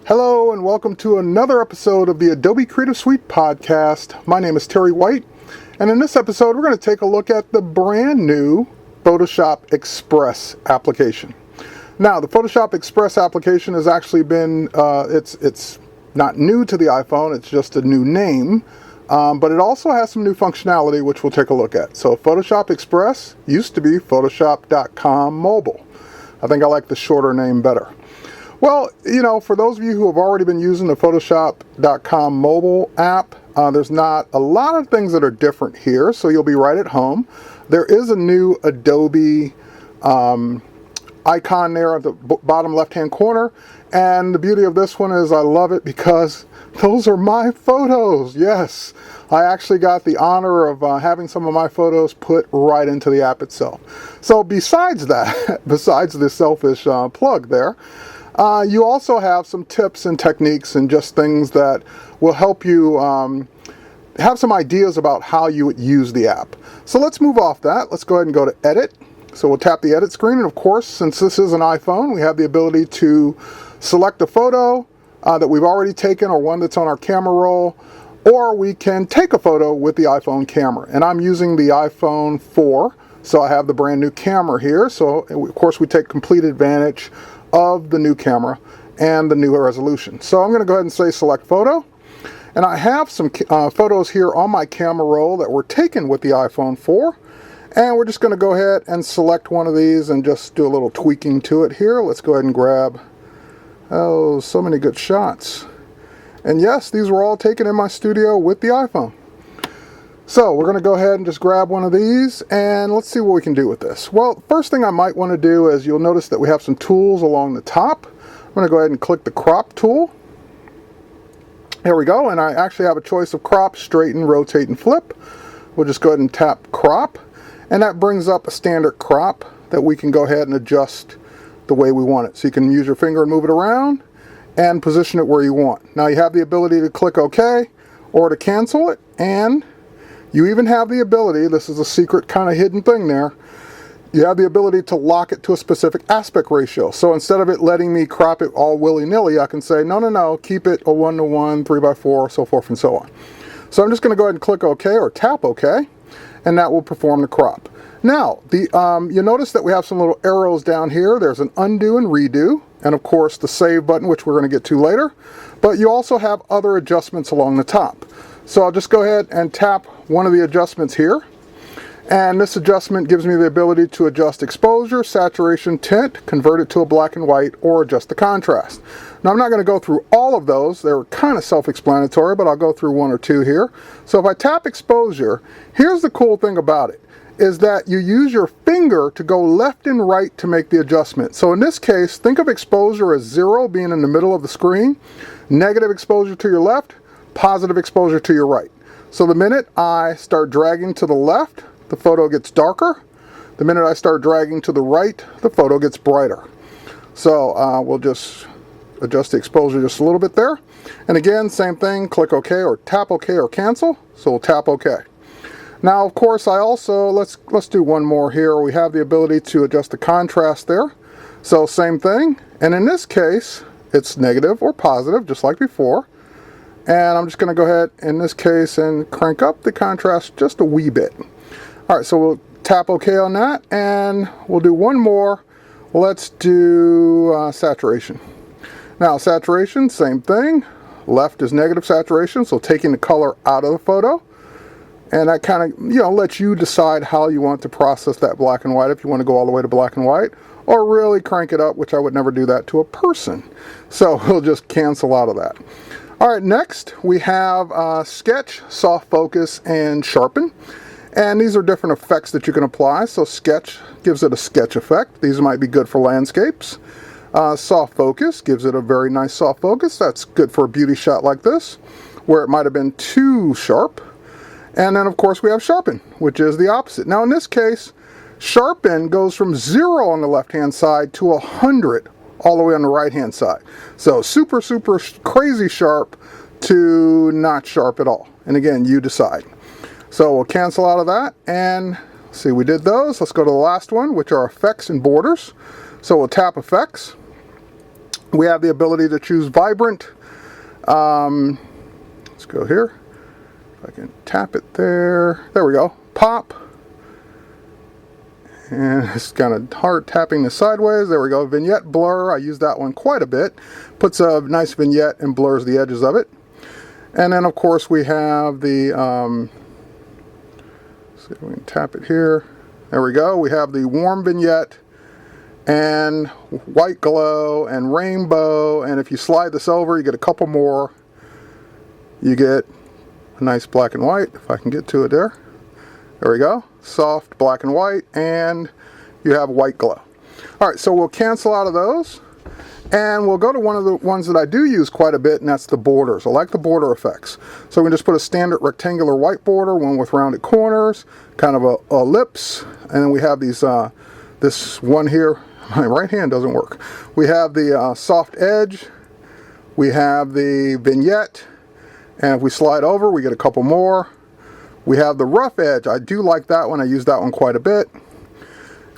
Hello and welcome to another episode of the Adobe Creative Suite podcast. My name is Terry White, and in this episode we're going to take a look at the brand new Photoshop Express application. Now, the Photoshop Express application has actually been, it's not new to the iPhone, it's just a new name, but it also has some new functionality which we'll take a look at. So Photoshop Express used to be Photoshop.com Mobile. I think I like the shorter name better. Well, you know, for those of you who have already been using the Photoshop.com mobile app, there's not a lot of things that are different here, so you'll be right at home. There is a new Adobe icon there at the bottom left-hand corner, and the beauty of this one is I love it because those are my photos. Yes, I actually got the honor of having some of my photos put right into the app itself. So besides that, besides the selfish plug there, you also have some tips and techniques and just things that will help you have some ideas about how you would use the app. So let's move off that. Let's go ahead and go to Edit. So we'll tap the Edit screen, and of course, since this is an iPhone, we have the ability to select a photo that we've already taken or one that's on our camera roll, or we can take a photo with the iPhone camera. And I'm using the iPhone 4, so I have the brand new camera here. So of course, we take complete advantage of the new camera and the new resolution. So I'm going to go ahead and say select photo, and I have some photos here on my camera roll that were taken with the iPhone 4, and we're just going to go ahead and select one of these and just do a little tweaking to it here. Let's go ahead and grab, oh, so many good shots. And yes, these were all taken in my studio with the iPhone. So we're going to go ahead and just grab one of these, and let's see what we can do with this. Well, first thing I might want to do is you'll notice that we have some tools along the top. I'm going to go ahead and click the crop tool. Here we go, and I actually have a choice of crop, straighten, rotate, and flip. We'll just go ahead and tap crop, and that brings up a standard crop that we can go ahead and adjust the way we want it. So you can use your finger and move it around and position it where you want. Now you have the ability to click OK or to cancel it, and you even have the ability, this is a secret kind of hidden thing there, you have the ability to lock it to a specific aspect ratio. So instead of it letting me crop it all willy-nilly, I can say, no, keep it a 1:1, 3:4, so forth and so on. So I'm just going to go ahead and click OK or tap OK, and that will perform the crop. Now, you notice that we have some little arrows down here. There's an undo and redo, and of course the save button, which we're going to get to later. But you also have other adjustments along the top. So I'll just go ahead and tap one of the adjustments here. And this adjustment gives me the ability to adjust exposure, saturation, tint, convert it to a black and white, or adjust the contrast. Now I'm not going to go through all of those. They're kind of self-explanatory, but I'll go through one or two here. So if I tap exposure, here's the cool thing about it, is that you use your finger to go left and right to make the adjustment. So in this case, think of exposure as 0 being in the middle of the screen, negative exposure to your left, positive exposure to your right. So the minute I start dragging to the left, the photo gets darker. The minute I start dragging to the right, the photo gets brighter. So we'll just adjust the exposure just a little bit there. And again, same thing, click OK or tap OK or cancel. So we'll tap OK. Now, of course, I also, let's do one more here. We have the ability to adjust the contrast there. So same thing. And in this case, it's negative or positive, just like before. And I'm just going to go ahead in this case and crank up the contrast just a wee bit. All right, so we'll tap OK on that, and we'll do one more. Let's do saturation. Now, saturation, same thing. Left is negative saturation, so taking the color out of the photo. And that kind of, lets you decide how you want to process that black and white, if you want to go all the way to black and white, or really crank it up, which I would never do that to a person. So we'll just cancel out of that. All right, next we have Sketch, Soft Focus, and Sharpen. And these are different effects that you can apply. So Sketch gives it a sketch effect. These might be good for landscapes. Soft Focus gives it a very nice soft focus. That's good for a beauty shot like this, where it might have been too sharp. And then, of course, we have Sharpen, which is the opposite. Now, in this case, Sharpen goes from 0 on the left-hand side to 100 all the way on the right-hand side. So super, super crazy sharp to not sharp at all. And again, you decide. So we'll cancel out of that, and see, we did those. Let's go to the last one, which are effects and borders. So we'll tap effects, We have the ability to choose vibrant. Let's go here. If I can tap it there. There we go. Pop. And it's kind of hard tapping this sideways. There we go. Vignette blur. I use that one quite a bit. Puts a nice vignette and blurs the edges of it. And then of course we have the, let's see if we can tap it here. There we go. We have the warm vignette and white glow and rainbow. And if you slide this over, you get a couple more. You get a nice black and white. If I can get to it there. There we go. Soft black and white, and you have white glow. All right, so we'll cancel out of those, and we'll go to one of the ones that I do use quite a bit, and that's the borders. I like the border effects. So we can just put a standard rectangular white border, one with rounded corners, kind of a ellipse, and then we have these, this one here. My right hand doesn't work. We have the soft edge. We have the vignette, and if we slide over, we get a couple more. We have the rough edge. I do like that one. I use that one quite a bit.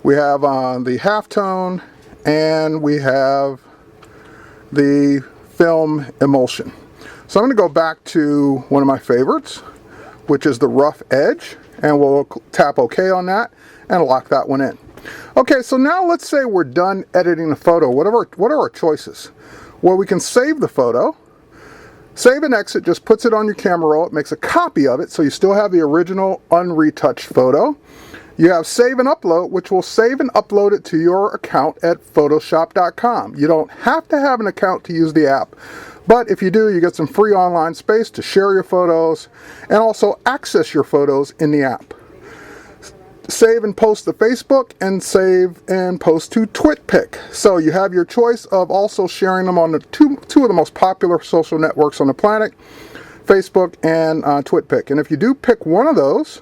We have the halftone, and we have the film emulsion. So I'm going to go back to one of my favorites, which is the rough edge, and we'll tap OK on that and lock that one in. Okay, so now let's say we're done editing the photo. What are our choices? Well, we can save the photo. Save and exit just puts it on your camera roll. It makes a copy of it, so you still have the original unretouched photo. You have save and upload, which will save and upload it to your account at Photoshop.com. You don't have to have an account to use the app, but if you do, you get some free online space to share your photos and also access your photos in the app. Save and post to Facebook, and save and post to TwitPic. So you have your choice of also sharing them on the two of the most popular social networks on the planet, Facebook and TwitPic. And if you do pick one of those,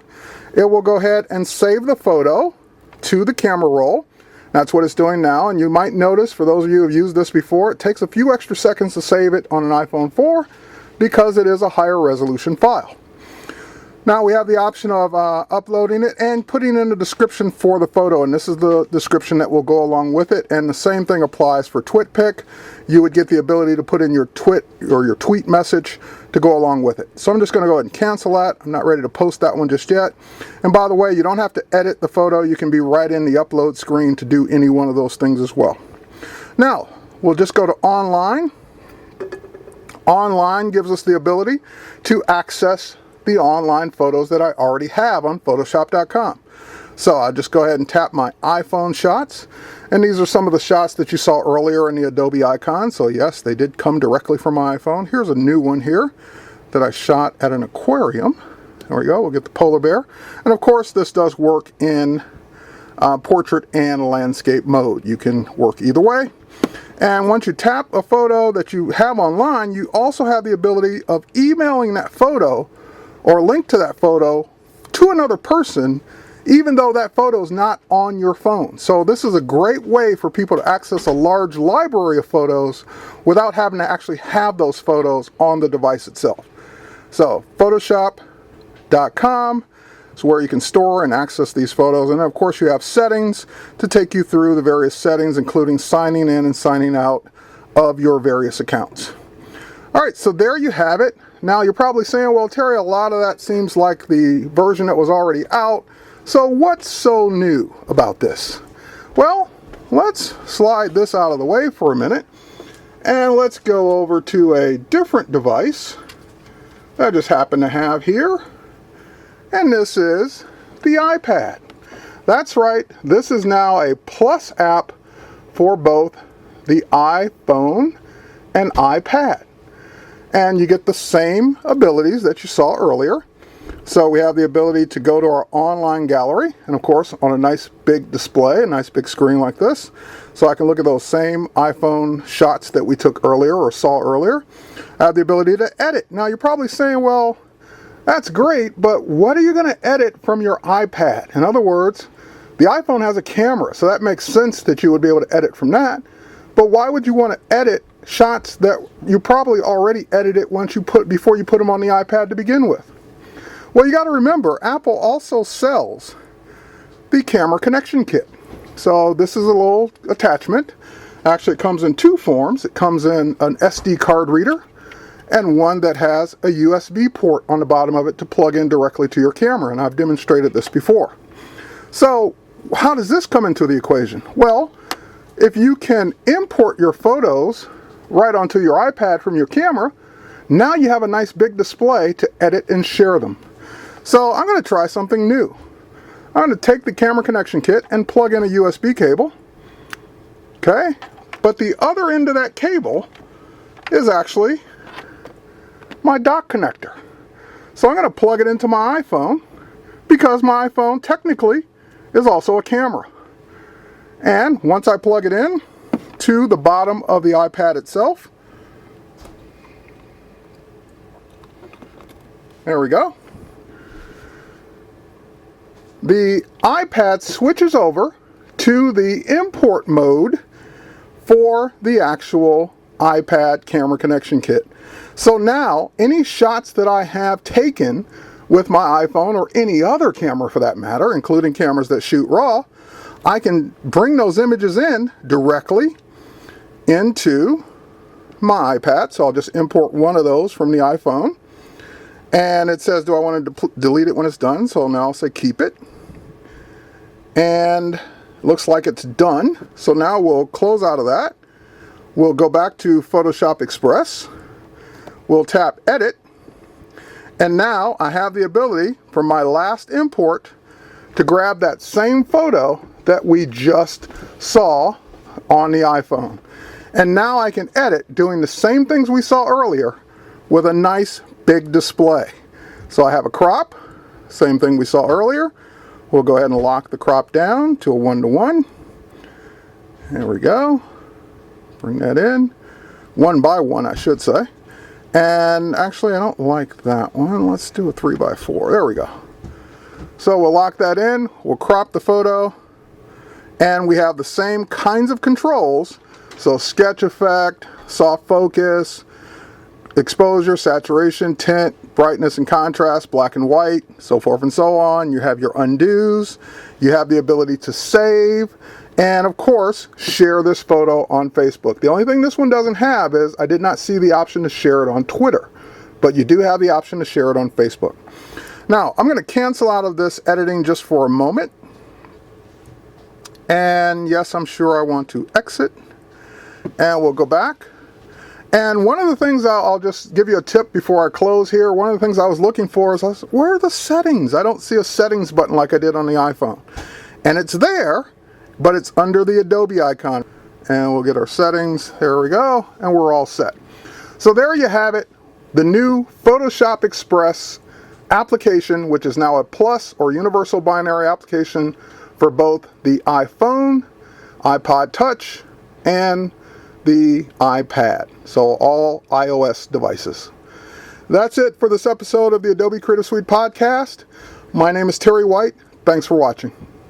it will go ahead and save the photo to the camera roll. That's what it's doing now. And you might notice, for those of you who have used this before, it takes a few extra seconds to save it on an iPhone 4 because it is a higher resolution file. Now we have the option of uploading it and putting in a description for the photo, and this is the description that will go along with it, and the same thing applies for TwitPic. You would get the ability to put in your twit or your tweet message to go along with it. So I'm just going to go ahead and cancel that. I'm not ready to post that one just yet. And by the way, you don't have to edit the photo. You can be right in the upload screen to do any one of those things as well. Now we'll just go to online. Online gives us the ability to access the online photos that I already have on Photoshop.com. So I'll just go ahead and tap my iPhone shots, and these are some of the shots that you saw earlier in the Adobe icon. So yes, they did come directly from my iPhone. Here's a new one here that I shot at an aquarium. There we go. We'll get the polar bear, and of course this does work in portrait and landscape mode. You can work either way. And once you tap a photo that you have online, you also have the ability of emailing that photo or link to that photo to another person, even though that photo is not on your phone. So this is a great way for people to access a large library of photos without having to actually have those photos on the device itself. So Photoshop.com is where you can store and access these photos. And of course you have settings to take you through the various settings, including signing in and signing out of your various accounts. All right, so there you have it. Now you're probably saying, well, Terry, a lot of that seems like the version that was already out. So what's so new about this? Well, let's slide this out of the way for a minute, and let's go over to a different device that I just happen to have here. And this is the iPad. That's right, this is now a Plus app for both the iPhone and iPad. And you get the same abilities that you saw earlier. So we have the ability to go to our online gallery, and of course on a nice big display, a nice big screen like this. So I can look at those same iPhone shots that we took earlier or saw earlier. I have the ability to edit. Now you're probably saying, well, that's great, but what are you going to edit from your iPad? In other words, the iPhone has a camera, so that makes sense that you would be able to edit from that. But why would you want to edit shots that you probably already edited before you put them on the iPad to begin with? Well, you got to remember, Apple also sells the camera connection kit. So this is a little attachment Actually, it comes in two forms. It comes in an SD card reader and one that has a USB port on the bottom of it to plug in directly to your camera, and I've demonstrated this before. So how does this come into the equation? Well, if you can import your photos right onto your iPad from your camera, now you have a nice big display to edit and share them. So I'm going to try something new. I'm going to take the camera connection kit and plug in a USB cable. Okay, but the other end of that cable is actually my dock connector. So I'm going to plug it into my iPhone, because my iPhone technically is also a camera. And once I plug it in to the bottom of the iPad itself, there we go. The iPad switches over to the import mode for the actual iPad camera connection kit. So now any shots that I have taken with my iPhone, or any other camera for that matter, including cameras that shoot RAW, I can bring those images in directly into my iPad. So I'll just import one of those from the iPhone. And it says, do I want to delete it when it's done? So now I'll say keep it. And it looks like it's done. So now we'll close out of that. We'll go back to Photoshop Express. We'll tap Edit. And now I have the ability from my last import to grab that same photo that we just saw on the iPhone. And now I can edit doing the same things we saw earlier with a nice big display. So I have a crop, same thing we saw earlier. We'll go ahead and lock the crop down to a 1:1. There we go. Bring that in. 1:1, I should say. And actually, I don't like that one. Let's do a 3:4. There we go. So we'll lock that in. We'll crop the photo. And we have the same kinds of controls. So sketch effect, soft focus, exposure, saturation, tint, brightness and contrast, black and white, so forth and so on. You have your undos. You have the ability to save. And of course, share this photo on Facebook. The only thing this one doesn't have is I did not see the option to share it on Twitter. But you do have the option to share it on Facebook. Now, I'm going to cancel out of this editing just for a moment. And yes, I'm sure I want to exit. And we'll go back. And one of the things I'll just give you a tip before I close here. One of the things I was looking for is, where are the settings? I don't see a settings button like I did on the iPhone. And it's there, but it's under the Adobe icon. And we'll get our settings. There we go. And we're all set. So there you have it. The new Photoshop Express application, which is now a plus or universal binary application for both the iPhone, iPod Touch, and the iPad. So all iOS devices. That's it for this episode of the Adobe Creative Suite podcast. My name is Terry White. Thanks for watching.